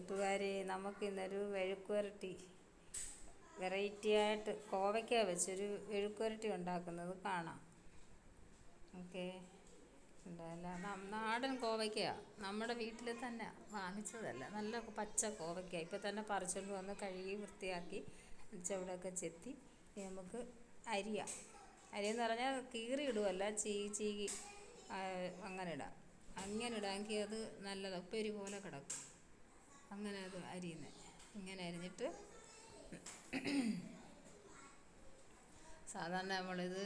കൂട്ടുകാരെ, നമുക്കിന്നൊരു മെഴുക്കുവരട്ടി വെറൈറ്റി ആയിട്ട് കോവയ്ക്ക വെച്ചൊരു മെഴുക്കുവരട്ടി ഉണ്ടാക്കുന്നത് കാണാം. ഓക്കെ, നാടൻ കോവയ്ക്കയാണ്, നമ്മുടെ വീട്ടിൽ തന്നെ വാങ്ങിച്ചതല്ല. നല്ല പച്ച കോവയ്ക്ക ഇപ്പം തന്നെ പറിച്ചുകൊണ്ട് വന്ന് കഴുകി വൃത്തിയാക്കി ചുവടൊക്കെ ചെത്തി നമുക്ക് അരിയാം. അരിയെന്ന് പറഞ്ഞാൽ കീറി ഇടുവല്ല, ചീകി അങ്ങനെ ഇടാം. അങ്ങനെ ഇടാമെങ്കിൽ അത് നല്ലതാണ്, ഉപ്പേരി പോലെ കിടക്കും. അങ്ങനെ അത് അരിയുന്നത് ഇങ്ങനെ അരിഞ്ഞിട്ട് സാധാരണ നമ്മളിത്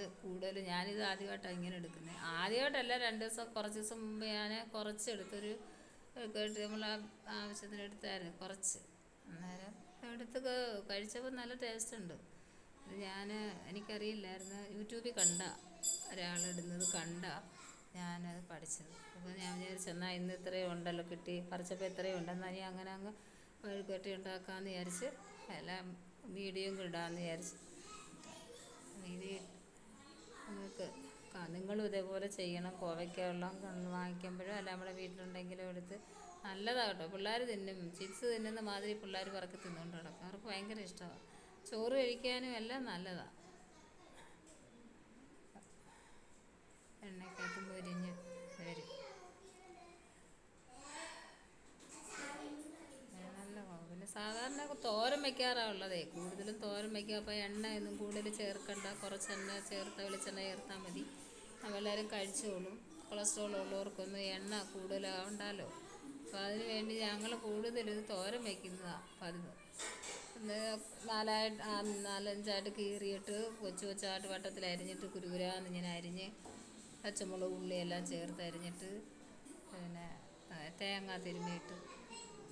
ഞാനിത് ആദ്യമായിട്ടാണ് ഇങ്ങനെ എടുക്കുന്നത്. ആദ്യമായിട്ടല്ല, കുറച്ച് ദിവസം മുമ്പ് ഞാൻ കുറച്ചെടുത്തൊരു നമ്മൾ ആവശ്യത്തിന് എടുത്തായിരുന്നു കുറച്ച്. അന്നേരം എടുത്ത് കഴിച്ചപ്പോൾ നല്ല ടേസ്റ്റ് ഉണ്ട്. എനിക്കറിയില്ലായിരുന്നു, യൂട്യൂബിൽ ഒരാളിടുന്നത് ഞാനത് പഠിച്ചത്. അപ്പോൾ ഞാൻ വിചാരിച്ചെന്നാൽ ഇന്ന് ഇത്രയും ഉണ്ടല്ലോ, പറിച്ചപ്പോൾ ഇത്രയും ഉണ്ടെന്നാൽ ഇനി അങ്ങനെ അങ്ങ് മെഴുക്കുവരട്ടി ഉണ്ടാക്കാമെന്ന് വിചാരിച്ച് എല്ലാം വീഡിയോ ഇടാമെന്ന് വിചാരിച്ച്. നിങ്ങളും ഇതേപോലെ ചെയ്യണം. കോവയ്ക്ക വെള്ളം വാങ്ങിക്കുമ്പോഴും അല്ല നമ്മുടെ വീട്ടിലുണ്ടെങ്കിലും എടുത്ത് നല്ലതാണ് കേട്ടോ. പിള്ളേർ തിന്നും, ചിപ്സ് തിന്നുന്ന മാതിരി പിള്ളേർ പറക്കി തിന്നുകൊണ്ട് കിടക്കും. അവർക്ക് ഭയങ്കര ഇഷ്ടമാണ്. ചോറ് കഴിക്കാനും എല്ലാം നല്ലതാണ്. എണ്ണയ്ക്കകത്ത് പൊരിഞ്ഞ് വരും. പിന്നെ സാധാരണ തോരൻ വയ്ക്കാറുള്ളതേ, കൂടുതലും തോരൻ വയ്ക്കുക. അപ്പോൾ എണ്ണയൊന്നും കൂടുതൽ ചേർക്കണ്ട, കുറച്ച് വെളിച്ചെണ്ണ ചേർത്താൽ മതി. എല്ലാവരും കഴിച്ചോളും. കൊളസ്ട്രോൾ ഉള്ളവർക്കൊന്നും എണ്ണ കൂടുതലാവണ്ടല്ലോ. അപ്പോൾ അതിന് വേണ്ടി ഞങ്ങൾ കൂടുതലും തോരൻ വയ്ക്കുന്നതാണ് പതിവ്. 4-5 കീറിയിട്ട് കൊച്ചായിട്ട് വട്ടത്തിൽ അരിഞ്ഞിട്ട് കുരുകുരാന്ന് ഇങ്ങനെ അരിഞ്ഞ് പച്ചമുളക് ഉള്ളിയെല്ലാം ചേർത്ത് അരിഞ്ഞിട്ട് പിന്നെ തേങ്ങ തിരുമ്മിയിട്ട്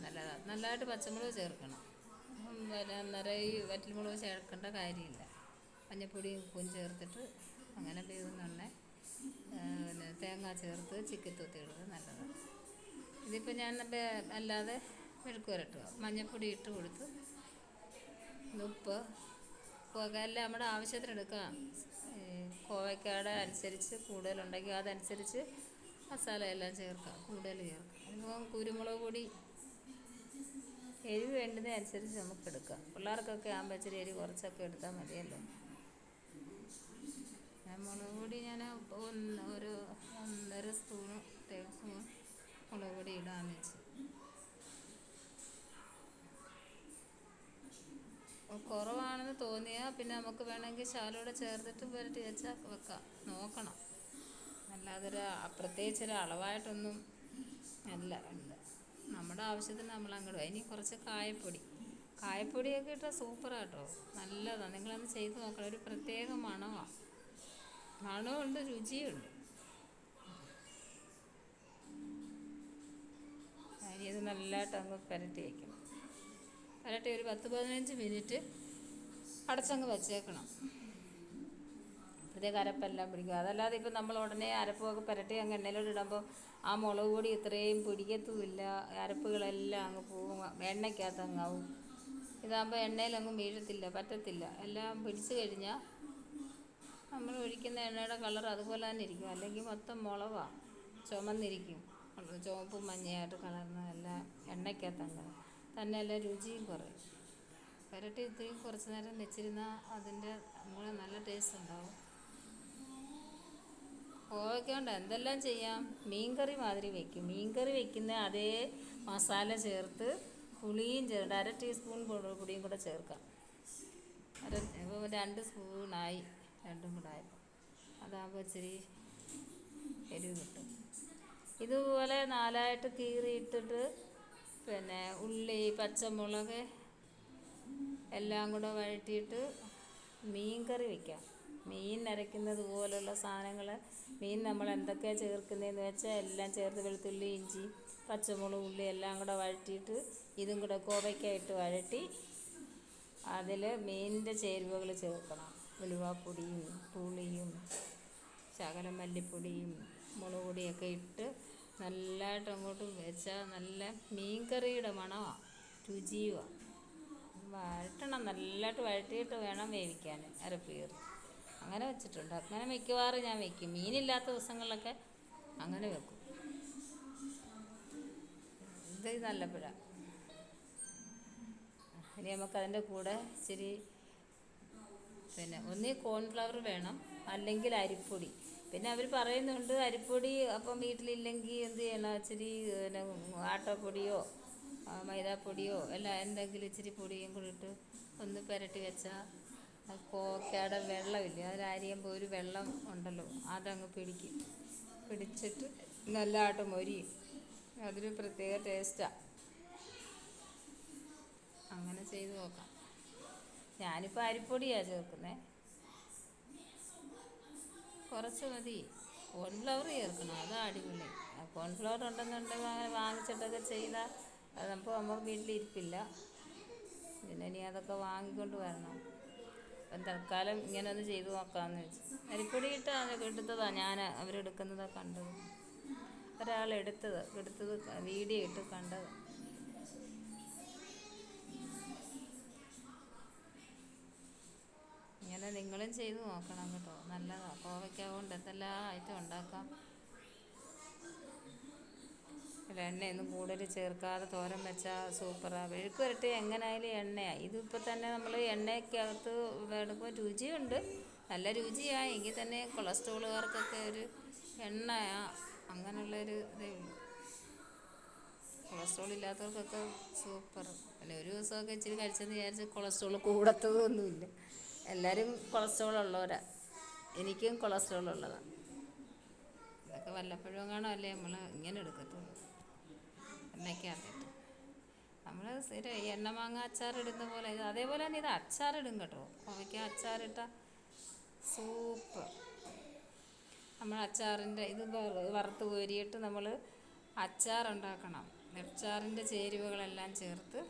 നല്ലതായിട്ട് പച്ചമുളക് ചേർക്കണം. അന്നേരം ഈ വറ്റൽമുളക് ചേർക്കേണ്ട കാര്യമില്ല. മഞ്ഞൾപ്പൊടിയും ഉപ്പും ചേർത്തിട്ട് അങ്ങനെ വേവുന്നുണ്ടെ തേങ്ങ ചേർത്ത് ചിക്കൻ തൊത്തിയിടുന്നത് നല്ലതാണ്. ഇതിപ്പോൾ ഞാൻ അല്ലാതെ മെഴുക്ക് പുരട്ടുക, മഞ്ഞൾപ്പൊടി ഇട്ട് കൊടുത്ത് ഉപ്പ് എല്ലാം നമ്മുടെ ആവശ്യത്തിന് എടുക്കാം. കോവയ്ക്കയുടെ അനുസരിച്ച് കൂടുതലുണ്ടെങ്കിൽ അതനുസരിച്ച് മസാല എല്ലാം ചേർക്കാം, കൂടുതൽ ചേർക്കാം. അതിപ്പോൾ കുരുമുളക് പൊടി എരിവ് വേണ്ടുന്നതനുസരിച്ച് നമുക്ക് എടുക്കാം. പിള്ളേർക്കൊക്കെ ആകുമ്പോൾ ഇച്ചിരി എരിവ് കുറച്ചൊക്കെ എടുത്താൽ മതിയല്ലോ. മുളക് പൊടി ഞാൻ ഒരു 1.5 ടേബിൾ സ്പൂൺ മുളക് പൊടി ഇടാമെന്ന് വെച്ച്. കുറവാണെന്ന് തോന്നിയാൽ പിന്നെ നമുക്ക് വേണമെങ്കിൽ ശകലൂടെ ചേർത്തിട്ട് പുരട്ടി വെക്കാം, നോക്കണം. അല്ലാതൊരു പ്രത്യേകിച്ചൊരു അളവായിട്ടൊന്നും അല്ല ഉണ്ട്. നമ്മുടെ ആവശ്യത്തിന് നമ്മൾ അങ്ങോട്ട്. ഇനി കുറച്ച് കായപ്പൊടിയൊക്കെ ഇട്ടാൽ സൂപ്പറാട്ടോ, നല്ലതാണ്. നിങ്ങളൊന്ന് ചെയ്ത് നോക്കണം. ഒരു പ്രത്യേക മണമുണ്ട്, രുചിയുണ്ട്. ഇത് നല്ലതായിട്ട് അങ്ങ് പുരട്ടി വയ്ക്കണം. പുരട്ടി ഒരു 10-15 മിനിറ്റ് അടച്ചങ്ങ് വച്ചേക്കണം. അപ്പോഴത്തേക്ക് അരപ്പെല്ലാം പിടിക്കും. അതല്ലാതെ ഇപ്പം നമ്മൾ ഉടനെ അരപ്പൊക്കെ പുരട്ടി അങ്ങ് എണ്ണയിലോട്ട് ഇടുമ്പോൾ ആ മുളക് പൊടി ഇത്രയും പിടിക്കത്തുമില്ല, അരപ്പുകളെല്ലാം അങ്ങ് പോവും, എണ്ണയ്ക്കകത്ത് അങ്ങാവും. ഇതാകുമ്പോൾ എണ്ണയിലങ്ങും വീഴത്തില്ല, പറ്റത്തില്ല. എല്ലാം പിടിച്ച് കഴിഞ്ഞാൽ നമ്മൾ ഒഴിക്കുന്ന എണ്ണയുടെ കളർ അതുപോലെ തന്നെ ഇരിക്കും. അല്ലെങ്കിൽ മൊത്തം മുളകാണ്, ചുമന്നിരിക്കും, ചുവപ്പും മഞ്ഞയായിട്ട് കളർന്ന എല്ലാം എണ്ണയ്ക്കകത്ത് അങ്ങനെ തന്നെ. എല്ലാം രുചിയും കുറയും. പുരട്ടി ഇത്രയും കുറച്ച് നേരം വെച്ചിരുന്നാൽ അതിൻ്റെ നല്ല ടേസ്റ്റ് ഉണ്ടാവും. കോവയ്ക്കൊണ്ട് എന്തെല്ലാം ചെയ്യാം. മീൻകറി മാതിരി വയ്ക്കും. മീൻകറി വയ്ക്കുന്ന അതേ മസാല ചേർത്ത് പുളിയും ചേർത്ത് 1/2 ടീസ്പൂൺ പൊടിയും കൂടെ ചേർക്കാം. ഇപ്പോൾ 2 സ്പൂണായി, രണ്ടും കൂടെ ആയി. അതാകുമ്പോൾ ഇച്ചിരി എരിവ് കിട്ടും. ഇതുപോലെ 4ആയിട്ട് കീറിയിട്ടിട്ട് പിന്നെ ഉള്ളി, പച്ചമുളക് എല്ലാം കൂടെ വഴറ്റിയിട്ട് മീൻകറി വയ്ക്കാം. മീൻ അരയ്ക്കുന്നത് പോലുള്ള സാധനങ്ങൾ, മീൻ നമ്മൾ എന്തൊക്കെയാണ് ചേർക്കുന്നതെന്ന് വെച്ചാൽ എല്ലാം ചേർത്ത് വെളുത്തുള്ളി, ഇഞ്ചി, പച്ചമുളക്, ഉള്ളി എല്ലാം കൂടെ വഴറ്റിയിട്ട് ഇതും കൂടെ കോവയ്ക്കായിട്ട് വഴറ്റി അതിൽ മീനിൻ്റെ ചേരുവകൾ ചേർക്കണം. ഉലുവാപ്പൊടിയും പുളിയും ശകലം മല്ലിപ്പൊടിയും മുളക് പൊടിയൊക്കെ ഇട്ട് നല്ലതായിട്ട് അങ്ങോട്ട് വെച്ചാൽ നല്ല മീൻകറിയുടെ മണമാണ്, രുചിയുമാണ്. വഴറ്റണം, നല്ലതായിട്ട് വഴറ്റിയിട്ട് വേണം വേവിക്കാൻ, അരപ്പ് ചേർത്ത്. അങ്ങനെ വെച്ചിട്ടുണ്ട്. അങ്ങനെ മിക്കവാറും ഞാൻ വയ്ക്കും. മീനില്ലാത്ത ദിവസങ്ങളിലൊക്കെ അങ്ങനെ വെക്കും. ഇത് നല്ലപ്പോഴാണ്. ഇനി നമുക്കതിൻ്റെ കൂടെ ഇച്ചിരി പിന്നെ ഒന്നീ കോൺഫ്ലവർ വേണം, അല്ലെങ്കിൽ അരിപ്പൊടി. പിന്നെ അവർ പറയുന്നുണ്ട് അരിപ്പൊടി അപ്പം വീട്ടിലില്ലെങ്കിൽ എന്ത് ചെയ്യണം, ഇച്ചിരി പിന്നെ ആട്ടപ്പൊടിയോ മൈദാപ്പൊടിയോ എന്തെങ്കിലും ഇച്ചിരി പൊടിയും കൂടി ഇട്ട് ഒന്ന് പുരട്ടി വെച്ചാൽ കോവക്കയുടെ വെള്ളമില്ലേ, അതിലരിയുമ്പോൾ ഒരു വെള്ളം ഉണ്ടല്ലോ, അതങ്ങ് പിടിച്ചിട്ട് നല്ലതായിട്ട് മൊരിയും. അതൊരു പ്രത്യേക ടേസ്റ്റാണ്. അങ്ങനെ ചെയ്ത് നോക്കാം. ഞാനിപ്പോൾ അരിപ്പൊടിയാണ് ചേർക്കുന്നത്, കുറച്ച് മതി. കോൺഫ്ലവർ ചേർക്കണം, അതാണ് അടിപൊളി. കോൺഫ്ലവർ ഉണ്ടെന്നുണ്ടെങ്കിൽ അങ്ങനെ വാങ്ങിച്ചിട്ടൊക്കെ ചെയ്താൽ അതപ്പോൾ നമുക്ക് വീട്ടിലിരിപ്പില്ല. പിന്നെ ഇനി അതൊക്കെ വാങ്ങിക്കൊണ്ട് വരണം. അപ്പം തൽക്കാലം ഇങ്ങനെ ഒന്ന് ചെയ്ത് നോക്കാമെന്ന് വെച്ചു. അരിപ്പൊടി എടുത്തതാണ് ഞാൻ, അവരെടുക്കുന്നതാണ് കണ്ടത്. ഒരാളെടുത്തത് വീഡിയോ ഇട്ട് കണ്ടത്. ഇങ്ങനെ നിങ്ങളും ചെയ്ത് നോക്കണം കേട്ടോ, നല്ലതാണ്. കോവയ്ക്ക കൊണ്ട് എന്തെല്ലാം ഐറ്റം ഉണ്ടാക്കാം. എണ്ണയൊന്നും കൂടുതൽ ചേർക്കാതെ തോരൻ വെച്ചാൽ സൂപ്പറാണ്. മെഴുക്ക് പുരട്ടി എങ്ങനെയായാലും എണ്ണയാണ്. ഇതിപ്പോൾ തന്നെ നമ്മൾ എണ്ണയ്ക്കകത്ത് എടുക്കുമ്പോൾ രുചിയുണ്ട്, നല്ല രുചിയാണ്. എങ്കിൽ തന്നെ കൊളസ്ട്രോളുകാർക്കൊക്കെ ഒരു എണ്ണയാണ്, അങ്ങനെയുള്ളൊരു ഇതേ ഉള്ളൂ. കൊളസ്ട്രോൾ ഇല്ലാത്തവർക്കൊക്കെ സൂപ്പർ. പിന്നെ ഒരു ദിവസമൊക്കെ ഇച്ചിരി കഴിച്ചെന്ന് വിചാരിച്ച് കൊളസ്ട്രോൾ കൂടത്തതൊന്നുമില്ല. എല്ലാവരും കൊളസ്ട്രോൾ ഉള്ളവരാണ്, എനിക്കും കൊളസ്ട്രോൾ ഉള്ളതാണ്. ഇതൊക്കെ വല്ലപ്പോഴും കാണാമല്ലേ നമ്മൾ ഇങ്ങനെ എടുക്കത്തുള്ളൂ, എണ്ണയ്ക്കകത്തിട്ട്. നമ്മൾ സ്ഥിരം എണ്ണമാങ്ങ അച്ചാറിടുന്ന പോലെ അതേപോലെ തന്നെ ഇത് അച്ചാറിടും കേട്ടോ. കോവയ്ക്ക അച്ചാറിട്ട സൂപ്പർ. നമ്മൾ അച്ചാറിൻ്റെ ഇത് വറുത്ത് കോരിയിട്ട് നമ്മൾ അച്ചാറുണ്ടാക്കണം. അച്ചാറിൻ്റെ ചേരുവകളെല്ലാം ചേർത്ത്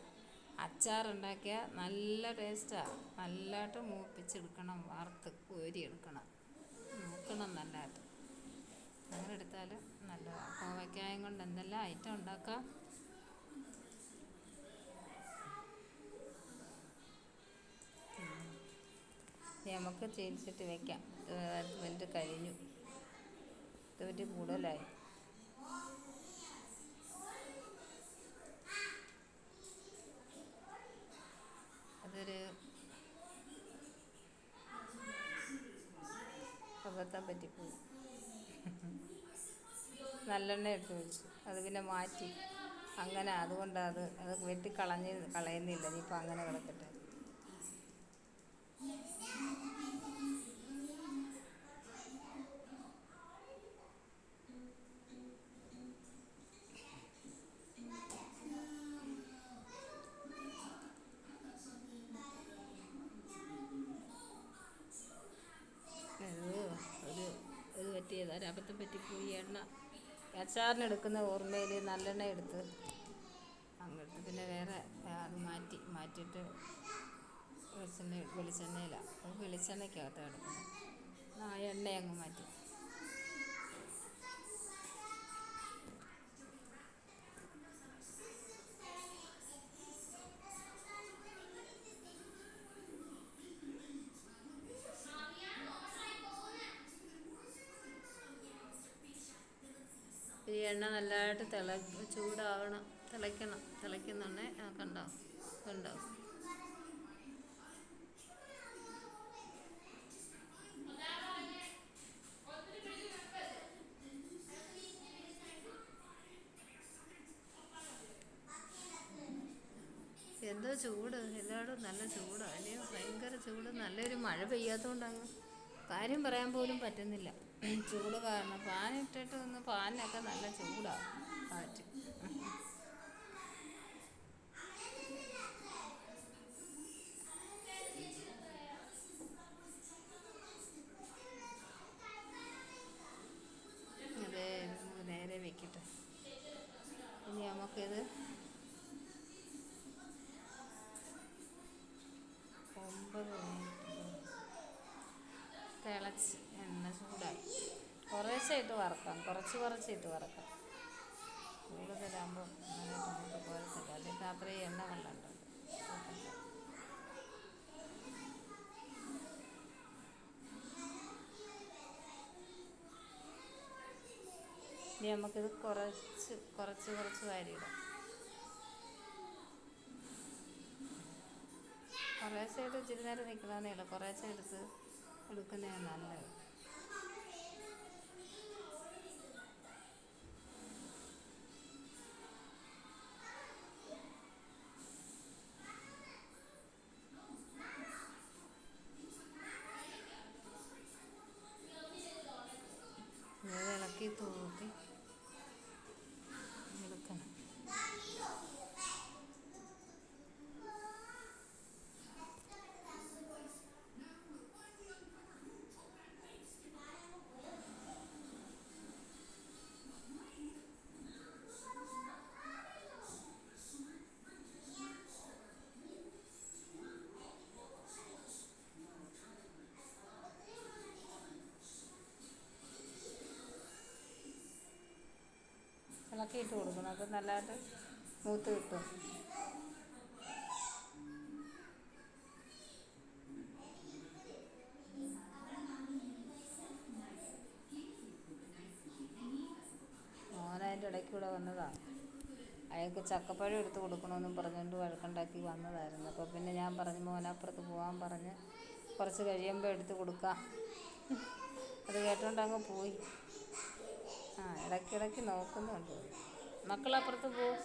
അച്ചാറുണ്ടാക്കിയാൽ നല്ല ടേസ്റ്റാണ്. നല്ലതായിട്ട് മൂപ്പിച്ചെടുക്കണം, വറുത്ത് കോരിയെടുക്കണം, നോക്കണം നല്ലതായിട്ട്. അങ്ങനെ എടുത്താൽ നല്ലതാണ്. കോവയ്ക്കായം കൊണ്ട് എന്തെല്ലാം ഐറ്റം ഉണ്ടാക്കാം. നമുക്ക് ചേച്ചിട്ട് വെക്കാം. മിനിറ്റ് കഴിഞ്ഞു, 10 കൂടുതലായി. അതൊരു അബദ്ധം പറ്റിപ്പോയി. നല്ലെണ്ണ ഇട്ട് ഒഴിച്ചു, അത് പിന്നെ മാറ്റി. അങ്ങനെ അതുകൊണ്ടത് കളയുന്നില്ല. ഇനിയിപ്പോൾ അങ്ങനെ കിടക്കട്ടെ. ഒരബദ്ധം പറ്റിപ്പോയി. എണ്ണ അച്ചാറിനെടുക്കുന്ന ഓർമ്മയിൽ നല്ലെണ്ണ എടുത്ത് അങ്ങെടുത്ത് പിന്നെ വേറെ അത് മാറ്റിയിട്ട് വെളിച്ചെണ്ണയിലാണ്, വെളിച്ചെണ്ണയ്ക്കകത്ത് കിടക്കുന്നത്. ആ എണ്ണ അങ്ങ് മാറ്റി. ഈ എണ്ണ നല്ലതായിട്ട് ചൂടാവണം, തിളയ്ക്കുന്നുണ്ടേ. കണ്ടോ. എന്തോ ചൂട്, എല്ലായിടും നല്ല ചൂടാണ് അല്ലയോ, ഭയങ്കര ചൂട്. നല്ലൊരു മഴ പെയ്യാത്തതുകൊണ്ടങ്ങ് കാര്യം പറയാൻ പോലും പറ്റുന്നില്ല, ചൂട് കാരണം. ഫാനിട്ടിട്ട് ഫാനിനൊക്കെ നല്ല ചൂടാണ്, കാറ്റ്. അതെ, നേരെ വെക്കട്ടെ. ഇനി നമുക്കിത് 9 തിളച്ച് എണ്ണ ചൂടായി. കുറച്ചിട്ട് വറക്കാം, കുറച്ചിട്ട് വറക്കാം. കൂടുതലാകുമ്പോൾ നന്നായിട്ട് പോരത്തില്ല, അല്ലെങ്കിൽ അത്രയും എണ്ണ വെള്ളമുണ്ട്. ഇനി നമുക്കിത് കുറച്ച് വാരിയിടാം. കുറേശ്ശെ ഇച്ചിരി നേരം നിൽക്കണമെന്നേ ഉള്ളൂ, കുറേശ്ശെ എടുക്കുന്നതാണ് നല്ലത്. ഇത് ഇളക്കി തൂക്കി എടുക്കണം. ഇളക്കിയിട്ട് കൊടുക്കണം, അപ്പം നല്ലതായിട്ട് മൂത്ത് കിട്ടും. മോനതിൻ്റെ ഇടയ്ക്ക് കൂടെ വന്നതാണ്, അയാൾക്ക് ചക്കപ്പഴം എടുത്ത് കൊടുക്കണമെന്നും പറഞ്ഞുകൊണ്ട് വഴക്കുണ്ടാക്കി വന്നതായിരുന്നു. അപ്പോൾ പിന്നെ ഞാൻ പറഞ്ഞു മോനപ്പുറത്ത് പോകാൻ പറഞ്ഞ് കുറച്ച് കഴിയുമ്പോൾ എടുത്ത് കൊടുക്കാം. അത് കേട്ടോണ്ട് അങ്ങ് പോയി. ഇടയ്ക്കിടയ്ക്ക് നോക്കുന്നുണ്ട്. മക്കളപ്പുറത്ത് പോവും.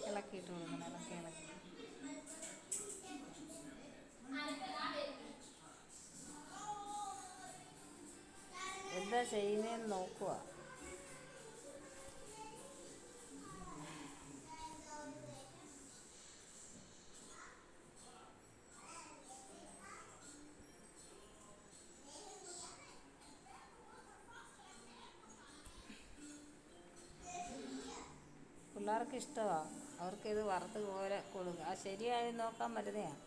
ഇളക്കിയിട്ട് കൊടുക്കണം, ഇളക്കി എന്താ ചെയ്യുന്നതെന്ന് നോക്കുക. പിള്ളേർക്ക് ഇഷ്ടമാണ്, അവർക്കിത് വറുത്ത് പോലെ കൊടുക്കുക. ശരിയായി നോക്കാൻ മരുന്നതാണ്.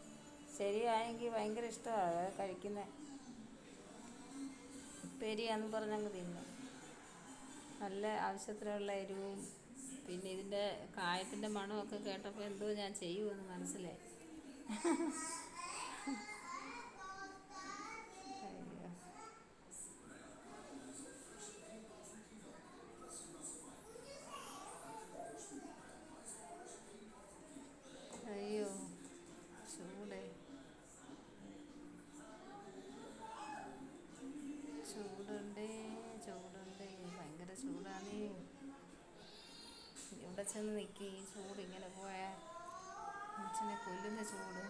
ശരിയായെങ്കിൽ ഭയങ്കര ഇഷ്ടമാണ് അത് കഴിക്കുന്നത്. ഉപ്പേരിയാന്ന് പറഞ്ഞങ്ങ് തിന്നും. നല്ല ആവശ്യത്തിനുള്ള എരിവും പിന്നെ ഇതിൻ്റെ കായത്തിൻ്റെ മണമൊക്കെ കേട്ടപ്പോൾ എന്തോ ഞാൻ ചെയ്യുമെന്ന് മനസ്സിലായി. അയ്യോ ചൂടേ, ചൂടുണ്ട് ഭയങ്കര ചൂടാണ്. ഇവിടെ ചെന്ന് നിൽക്കി, ഈ ചൂട് ഇങ്ങനെ പോയാൽ മനുഷ്യനെ കൊല്ലുന്ന ചൂട്.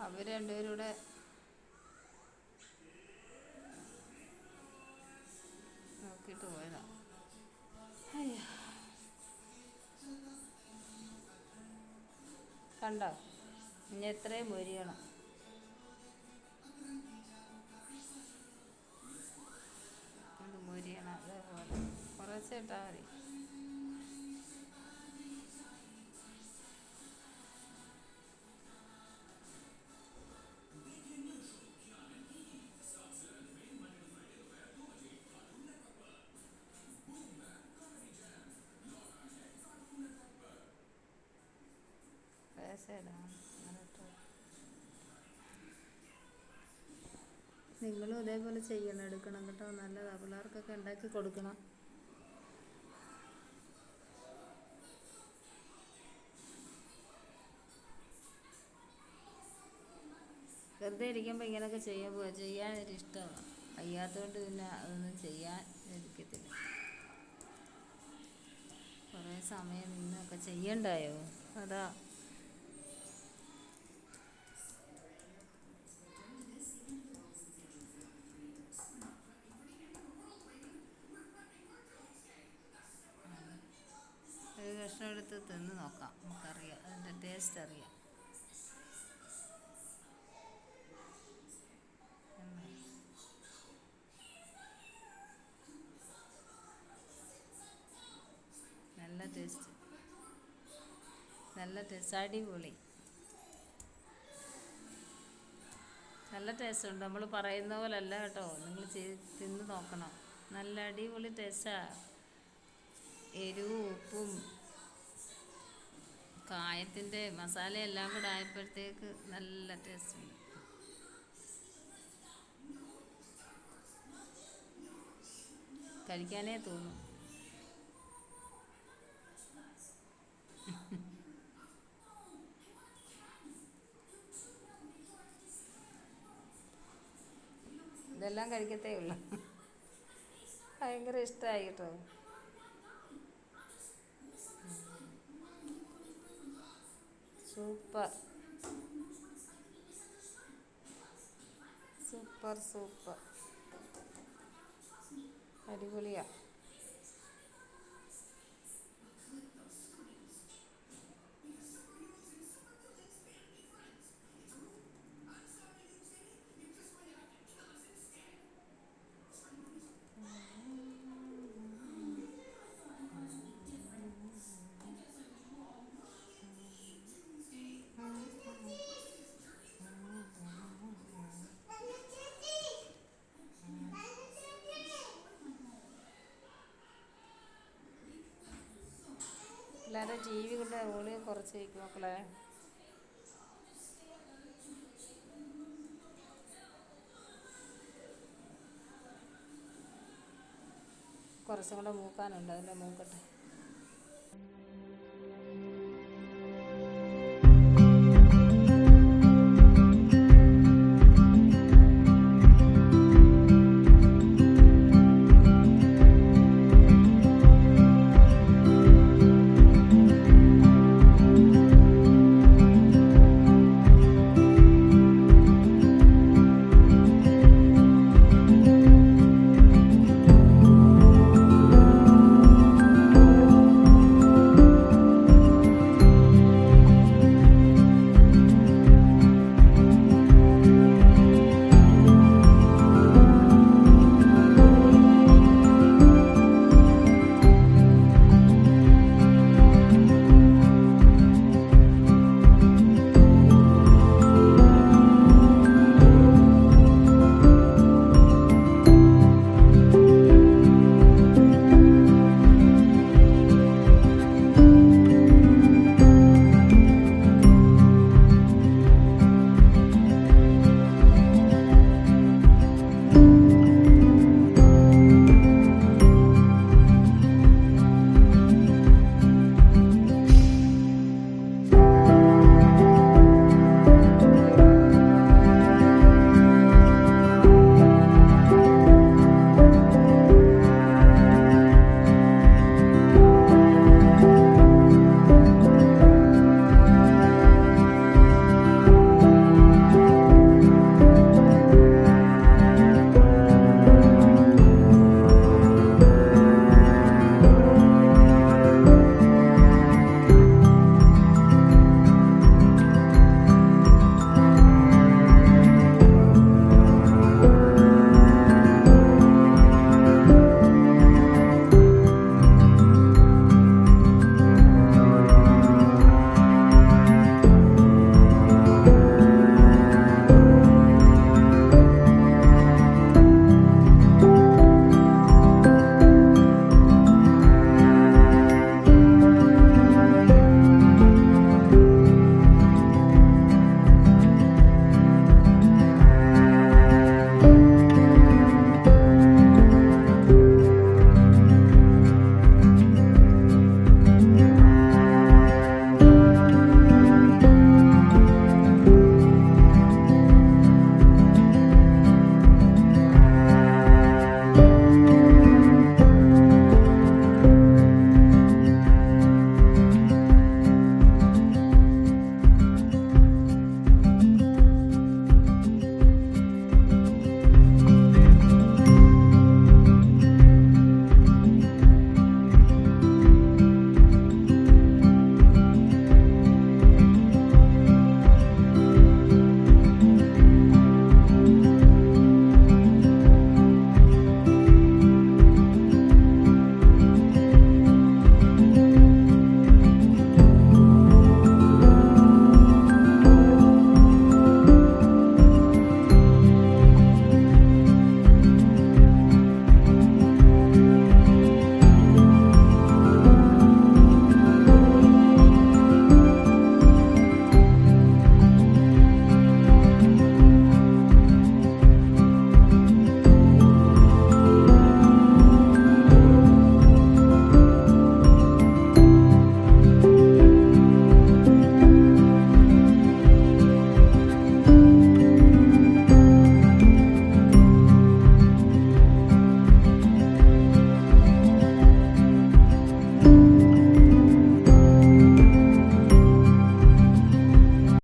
അവർ രണ്ടുപേരും കൂടെ നോക്കിയിട്ട് പോയതാ. കണ്ടോ, ഇനി എത്രയും മൊരിയണം. ഇത് മൊരിയണം, അതേപോലെ കുറച്ചിട്ടാൽ മതി. നിങ്ങളും ഇതേപോലെ ചെയ്യണം, എടുക്കണം കേട്ടോ, നല്ലതാണ്. പിള്ളേർക്കൊക്കെ ഉണ്ടാക്കി കൊടുക്കണം. വെറുതെ ഇരിക്കുമ്പോൾ ഇങ്ങനെയൊക്കെ ചെയ്യാനൊരിഷ്ടമാണ്. വയ്യാത്തതുകൊണ്ട് പിന്നെ അതൊന്നും ചെയ്യാൻ ഇരിക്കത്തില്ല. കുറേ സമയം നിന്നൊക്കെ ചെയ്യണ്ടായോ, അതാ. കഷ്ണം എടുത്ത് തിന്ന് നോക്കാം, നമുക്കറിയാം അതിൻ്റെ ടേസ്റ്റ് അറിയാം. നല്ല ടേസ്റ്റ്, നല്ല ടേസ്റ്റ്, അടിപൊളി. നല്ല ടേസ്റ്റ് ഉണ്ട്, നമ്മൾ പറയുന്ന പോലെ അല്ല കേട്ടോ, നിങ്ങൾ തിന്ന് നോക്കണം. നല്ല അടിപൊളി ടേസ്റ്റാണ്. എരിവും ഉപ്പും കായത്തിൻ്റെ മസാല എല്ലാം കൂടെ ആയപ്പോഴത്തേക്ക് നല്ല ടേസ്റ്റ് ഉണ്ട്. കഴിക്കാനേ തോന്നും. ഇതെല്ലാം കഴിക്കത്തേ ഉള്ളൂ. ഭയങ്കര ഇഷ്ടമായി കേട്ടോ. സൂപ്പർ സൂപ്പർ സൂപ്പർ, അടിപൊളിയാ. എല്ലാവരും ടി വി കൊണ്ട് വോളിയം കുറച്ച് വയ്ക്കും മക്കളെ. കുറച്ചും കൂടെ മൂക്കാനുണ്ട്, അതിൻ്റെ മൂക്കട്ടെ.